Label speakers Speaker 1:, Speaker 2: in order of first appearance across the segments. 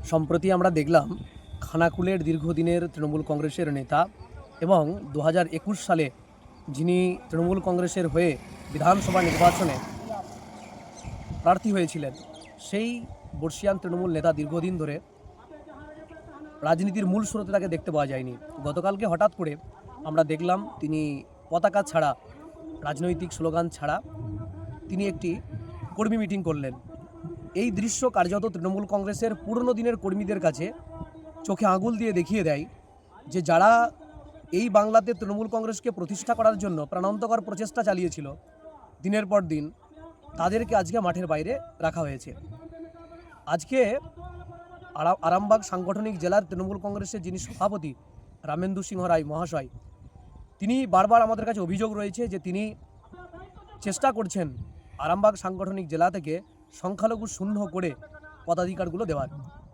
Speaker 1: সম্প্রতি আমরা দেখলাম খানাকুলের দীর্ঘদিনের তৃণমূল কংগ্রেসের নেতা এবং 2021 সালে যিনি তৃণমূল কংগ্রেসের হয়ে বিধানসভা নির্বাচনে প্রার্থী হয়েছিলেন, সেই বর্ষিয়ান তৃণমূল নেতা দীর্ঘদিন ধরে রাজনীতির মূল স্রোতে তাকে দেখতে পাওয়া যায়নি। গতকালকে হঠাৎ করে আমরা দেখলাম তিনি পতাকা ছাড়া, রাজনৈতিক স্লোগান ছাড়া তিনি একটি কর্মী মিটিং করলেন। এই দৃশ্য কার্যত তৃণমূল কংগ্রেসের পুরনো দিনের কর্মীদের কাছে চোখে আঙুল দিয়ে দেখিয়ে দেয় যে যারা এই বাংলাতে তৃণমূল কংগ্রেসকে প্রতিষ্ঠা করার জন্য প্রাণান্তকর প্রচেষ্টা চালিয়েছিল, দিনের পর দিন তাদেরকে আজকে মাঠের বাইরে রাখা হয়েছে। আজকে আরামবাগ সাংগঠনিক জেলার তৃণমূল কংগ্রেসের যিনি সভাপতি রামেন্দু সিংহ রায় মহাশয়, তিনি বারবার আমাদের কাছে অভিযোগ রয়েছে যে তিনি চেষ্টা করছেন আরামবাগ সাংগঠনিক জেলা থেকে সংখ্যালঘু শূন্য করে পদাধিকারগুলো দেওয়ার।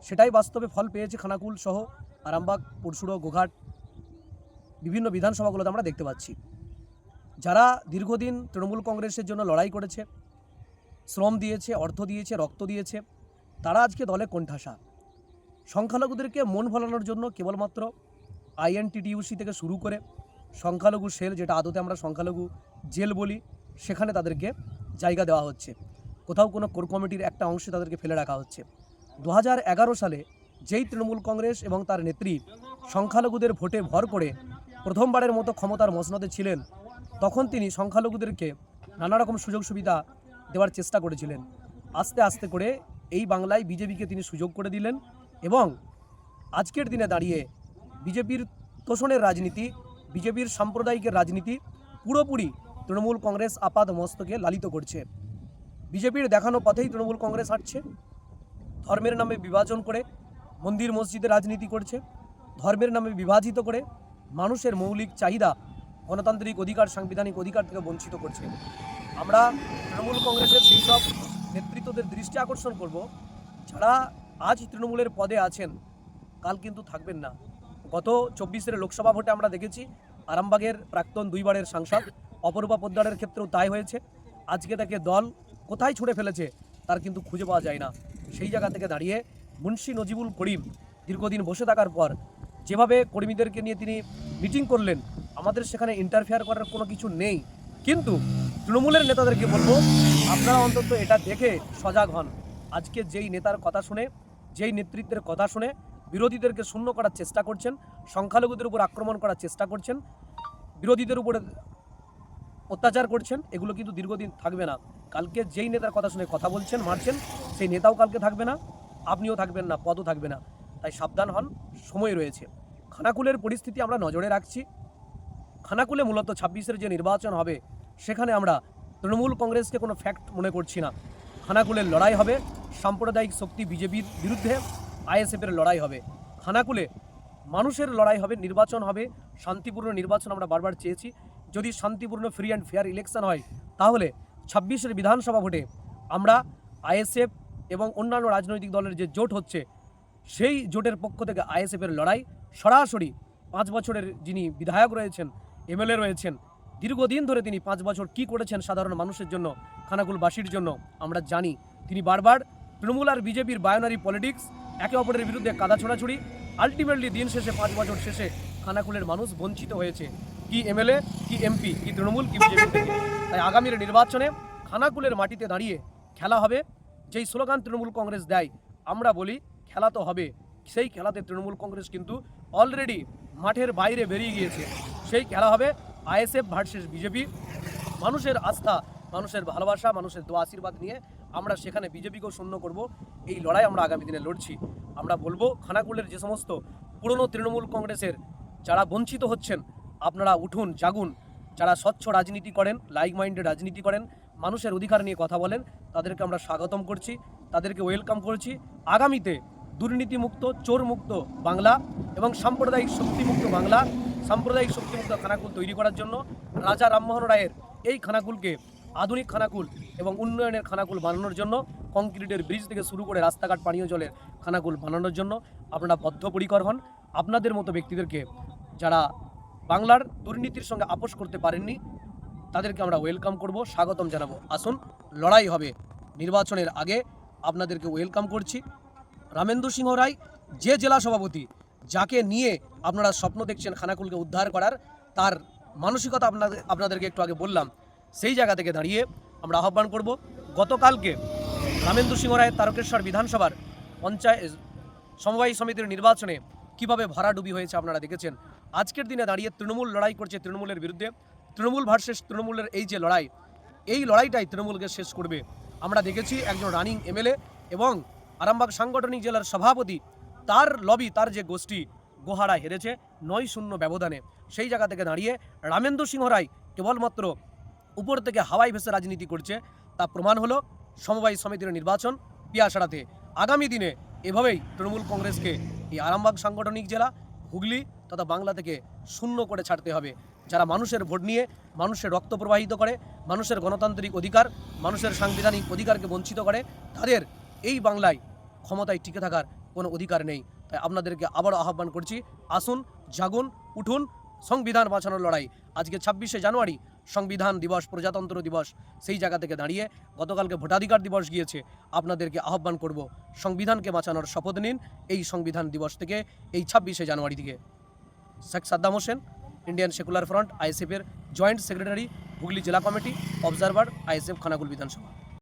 Speaker 1: সেটাই বাস্তবে ফল পেয়েছে খানাকুল সহ আরামবাগ, পরশুড়ো, গোঘাট বিভিন্ন বিধানসভাগুলোতে আমরা দেখতে পাচ্ছি। যারা দীর্ঘদিন তৃণমূল কংগ্রেসের জন্য লড়াই করেছে, শ্রম দিয়েছে, অর্থ দিয়েছে, রক্ত দিয়েছে, তারা আজকে দলে কোণঠাসা। সংখ্যালঘুদেরকে মন ভোলানোর জন্য কেবলমাত্র INTTUC থেকে শুরু করে সংখ্যালঘু সেল, যেটা আদতে আমরা সংখ্যালঘু জেল বলি, সেখানে তাদেরকে জায়গা দেওয়া হচ্ছে। কোথাও কোনো কোর কমিটির একটা অংশে তাদেরকে ফেলে রাখা হচ্ছে। 2011 সালে যেই তৃণমূল কংগ্রেস এবং তার নেত্রী সংখ্যালঘুদের ভোটে ভর করে প্রথমবারের মতো ক্ষমতার মসনদে ছিলেন, তখন তিনি সংখ্যালঘুদেরকে নানা রকম সুযোগ সুবিধা দেওয়ার চেষ্টা করেছিলেন। আস্তে আস্তে করে এই বাংলায় বিজেপিকে তিনি সুযোগ করে দিলেন এবং আজকের দিনে দাঁড়িয়ে বিজেপির তোষণের রাজনীতি, বিজেপির সাম্প্রদায়িকের রাজনীতি পুরোপুরি তৃণমূল কংগ্রেস আপাদ মস্তকে লালিত করছে। বিজেপির দেখানো পথেই তৃণমূল কংগ্রেস হাঁটছে। ধর্মের নামে বিভাজন করে মন্দির মসজিদে রাজনীতি করছে, ধর্মের নামে বিভাজিত করে মানুষের মৌলিক চাহিদা, গণতান্ত্রিক অধিকার, সাংবিধানিক অধিকার থেকে বঞ্চিত করছে। আমরা তৃণমূল কংগ্রেসের সেই সব নেতৃত্বদের দৃষ্টি আকর্ষণ করব যারা আজ তৃণমূলের পদে আছেন, কাল কিন্তু থাকবেন না। গত 24-এর লোকসভা ভোটে আমরা দেখেছি আরামবাগের প্রাক্তন 2বারের সাংসদ অপরূপা পোদ্দারের ক্ষেত্রেও তাই হয়েছে। আজকে তাকে দল কোথায় ছুঁড়ে ফেলেছে তার কিন্তু খুঁজে পাওয়া যায় না। সেই জায়গা থেকে দাঁড়িয়ে মুন্সি নজিবুল করিম দীর্ঘদিন বসে থাকার পর যেভাবে কর্মীদেরকে নিয়ে তিনি মিটিং করলেন, আমাদের সেখানে ইন্টারফেয়ার করার কোনো কিছু নেই। কিন্তু তৃণমূলের নেতাদেরকে বলবো, আপনারা অন্তত এটা দেখে সজাগ হন। আজকে যেই নেতার কথা শুনে, যেই নেতৃত্বের কথা শুনে বিরোধীদেরকে শূন্য করার চেষ্টা করছেন, সংখ্যালঘুদের উপর আক্রমণ করার চেষ্টা করছেন, বিরোধীদের উপরে অত্যাচার করছেন, এগুলো কিন্তু দীর্ঘদিন থাকবে না। কালকে যেই নেতার কথা শুনে কথা বলছেন, মারছেন, সেই নেতাও কালকে থাকবে না, আপনিও থাকবেন না, পদও থাকবে না। তাই সাবধান হন, সময় রয়েছে। খানাকুলের পরিস্থিতি আমরা নজরে রাখছি। খানাকুলে মূলত 26-এর যে নির্বাচন হবে, সেখানে আমরা তৃণমূল কংগ্রেসকে কোনো ফ্যাক্ট মনে করছি না। খানাকুলের লড়াই হবে সাম্প্রদায়িক শক্তি বিজেপির বিরুদ্ধে, ISF-এর লড়াই হবে। খানাকুলে মানুষের লড়াই হবে, নির্বাচন হবে শান্তিপূর্ণ নির্বাচন। আমরা বারবার চেয়েছি যদি শান্তিপূর্ণ, ফ্রি অ্যান্ড ফেয়ার ইলেকশন হয়, তাহলে 26-এর বিধানসভা ভোটে আমরা ISF এবং অন্যান্য রাজনৈতিক দলের যে জোট হচ্ছে, সেই জোটের পক্ষ থেকে ISF-এর লড়াই সরাসরি 5 বছরের যিনি বিধায়ক রয়েছেন, MLA রয়েছেন, দীর্ঘদিন ধরে তিনি 5 বছর কি করেছেন সাধারণ মানুষের জন্য, খানাকুলবাসীর জন্য আমরা জানি। তিনি বারবার তৃণমূল আর বিজেপির বায়োনারি পলিটিক্স, একে অপরের বিরুদ্ধে কাদা ছোড়াছুড়ি, আলটিমেটলি দিন শেষে 5 বছর শেষে খানাকুলের মানুষ বঞ্চিত হয়েছে, কি MLA, কি MP, কি তৃণমূল, কি বিজেপি থেকে। তাই আগামীর নির্বাচনে খানাকুলের মাটিতে দাঁড়িয়ে খেলা হবে। যেই স্লোগান তৃণমূল কংগ্রেস দেয়, আমরা বলি খেলা তো হবে, সেই খেলাতে তৃণমূল কংগ্রেস কিন্তু অলরেডি মাঠের বাইরে বেরিয়ে গিয়েছে। সেই খেলা হবে ISF ভার্সেস বিজেপি। মানুষের আস্থা, মানুষের ভালোবাসা, মানুষের দোয়া আশীর্বাদ নিয়ে আমরা সেখানে বিজেপিকেও শূন্য করব। এই লড়াই আমরা আগামী দিনে লড়ছি। আমরা বলবো খানাকুলের যে সমস্ত পুরনো তৃণমূল কংগ্রেসের যারা বঞ্চিত হচ্ছেন, আপনারা উঠুন, জাগুন। যারা স্বচ্ছ রাজনীতি করেন, লাইক মাইন্ডেড রাজনীতি করেন, মানুষের অধিকার নিয়ে কথা বলেন, তাদেরকে আমরা স্বাগতম করছি, তাদেরকে ওয়েলকাম করছি। আগামীতে দুর্নীতিমুক্ত, চোরমুক্ত বাংলা এবং সাম্প্রদায়িক শক্তিমুক্ত বাংলা, সাম্প্রদায়িক শক্তিমুক্ত খানাকুল তৈরি করার জন্য রাজা রামমোহন রায়ের এই খানাকুলকে আধুনিক খানাকুল এবং উন্নয়নের খানাকুল বানানোর জন্য, কংক্রিটের ব্রিজ থেকে শুরু করে রাস্তাঘাট, পানীয় জলের খানাকুল বানানোর জন্য আপনারা বদ্ধপরিকর হন। আপনাদের মতো ব্যক্তিদেরকে যারা বাংলার দুর্নীতির সঙ্গে আপোষ করতে পারেননি, তাদেরকে আমরা ওয়েলকাম করব, স্বাগতম জানাবো। আসুন, লড়াই হবে। নির্বাচনের আগে আপনাদেরকে ওয়েলকাম করছি। রামেন্দু সিংহ রায় যে জেলা সভাপতি, যাকে নিয়ে আপনারা স্বপ্ন দেখছেন খানাকুলকে উদ্ধার করার, তার মানসিকতা আপনাদেরকে একটু আগে বললাম। সেই জায়গা থেকে দাঁড়িয়ে আমরা আহ্বান করব, গতকালকে রামেন্দু সিংহ রায়ের তারকেশ্বর বিধানসভার পঞ্চায়েত সমবায় সমিতির নির্বাচনে কিভাবে ভরাডুবি হয়েছে আপনারা দেখেছেন। আজকের দিনে দাঁড়িয়ে তৃণমূল লড়াই করছে তৃণমূলের বিরুদ্ধে। তৃণমূল ভার্সেস তৃণমূলের এই যে লড়াই, এই লড়াইটাই তৃণমূলকে শেষ করবে। আমরা দেখেছি একজন রানিং এমএলএ এবং আরামবাগ সাংগঠনিক জেলার সভাপতি, তার লবি, তার যে গোষ্ঠী গোহারা হেরেছে 9-0 ব্যবধানে। সেই জায়গা থেকে দাঁড়িয়ে রামেন্দু সিংহ রায় কেবলমাত্র উপর থেকে হাওয়ায় ভেসে রাজনীতি করছে, তা প্রমাণ হলো সমবায় সমিতির নির্বাচন পিয়াসাড়াতে। আগামী দিনে এভাবেই তৃণমূল কংগ্রেসকে এই আরামবাগ সাংগঠনিক জেলা, হুগলি তথা বাংলা থেকে শূন্য করে ছাড়তে হবে। যারা মানুষের ভোট নিয়ে মানুষের রক্ত প্রবাহিত করে, মানুষের গণতান্ত্রিক অধিকার, মানুষের সাংবিধানিক অধিকারকে বঞ্চিত করে, তাদের এই বাংলায় ক্ষমতায় টিকে থাকার কোনো অধিকার নেই। তাই আপনাদেরকে আবারও আহ্বান করছি, আসুন, জাগুন, উঠুন, সংবিধান বাঁচানোর লড়াই। আজকে 26শে জানুয়ারি সংবিধান দিবস, প্রজাতন্ত্র দিবস। সেই জায়গা থেকে দাঁড়িয়ে গতকালকে ভোটাধিকার দিবস গিয়েছে, আপনাদেরকে আহ্বান করব, সংবিধানকে বাঁচানোর শপথ নিন এই সংবিধান দিবস থেকে, এই 26শে জানুয়ারি থেকে। Sheikh Saddam Hossain, Indian secular front, আইএসএফের জয়েন্ট সেক্রেটারি, হুগলি জেলা কমিটি, অবজারভার, আইএসএফ খানাকুল বিধানসভা।